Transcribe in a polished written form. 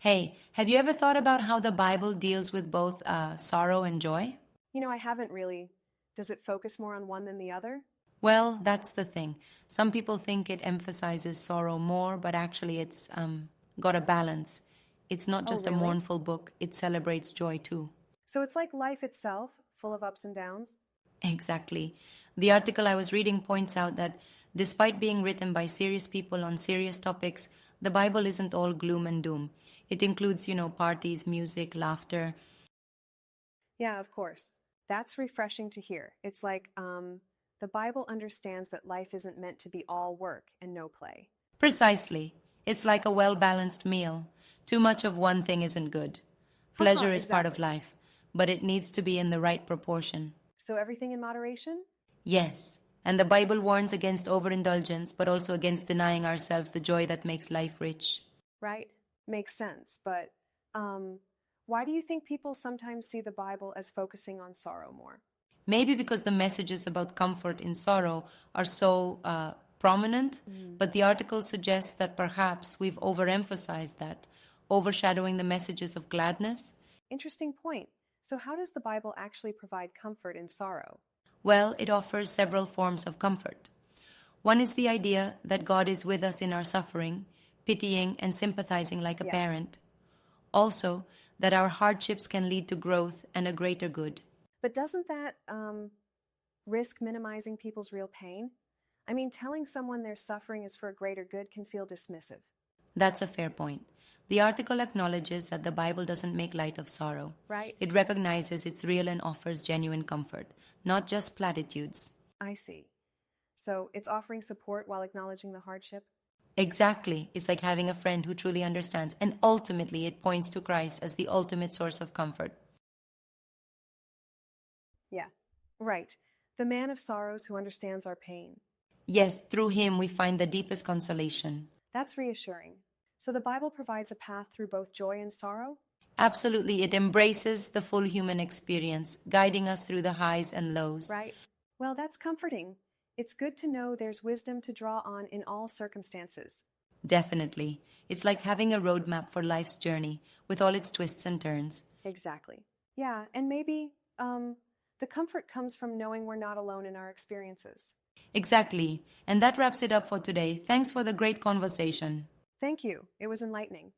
Hey, have you ever thought about how the Bible deals with both sorrow and joy? I haven't really. Does it focus more on one than the other? Well, that's the thing. Some people think it emphasizes sorrow more, but actually it's got a balance. It's not Oh, just a really? mournful book, it celebrates joy too. So it's like life itself, full of ups and downs? Exactly. The article I was reading points out that despite being written by serious people on serious topics, the Bible isn't all gloom and doom. It includes, parties, music, laughter. Yeah, of course. That's refreshing to hear. It's like the Bible understands that life isn't meant to be all work and no play. Precisely. It's like a well balanced meal. Too much of one thing isn't good. Haha, Pleasure is part of exactly. life, but it needs to be in the right proportion. So everything in moderation? Yes, and the Bible warns against overindulgence, but also against denying ourselves the joy that makes life rich. Right? Makes sense. But um, why do you think people sometimes see the Bible as focusing on sorrow more? Maybe because the messages about comfort in sorrow are so prominent, Mm. but the article suggests that perhaps we've overemphasized that, overshadowing the messages of gladness. Interesting point. So, how does the Bible actually provide comfort in sorrow? Well, it offers several forms of comfort. One is the idea that God is with us in our suffering, pitying and sympathizing like a Yeah. parent. Also, that our hardships can lead to growth and a greater good. But doesn't that risk minimizing people's real pain? I mean, telling someone their suffering is for a greater good can feel dismissive, That's a fair point. The article acknowledges that the Bible doesn't make light of sorrow. right? It recognizes it's real and offers genuine comfort, not just platitudes. I see. So, it's offering support while acknowledging the hardship? Exactly. It's like having a friend who truly understands, and ultimately it points to Christ as the ultimate source of comfort. Yeah. Right. The man of sorrows who understands our pain. Yes, through him we find the deepest consolation. That's reassuring. So, the Bible provides a path through both joy and sorrow? Absolutely, it embraces the full human experience, guiding us through the highs and lows. Right. Well, that's comforting. It's good to know there's wisdom to draw on in all circumstances. Definitely. It's like having a roadmap for life's journey, with all its twists and turns. Exactly. Yeah, and maybe the comfort comes from knowing we're not alone in our experiences. Exactly. And that wraps it up for today. Thanks for the great conversation. Thank you. It was enlightening.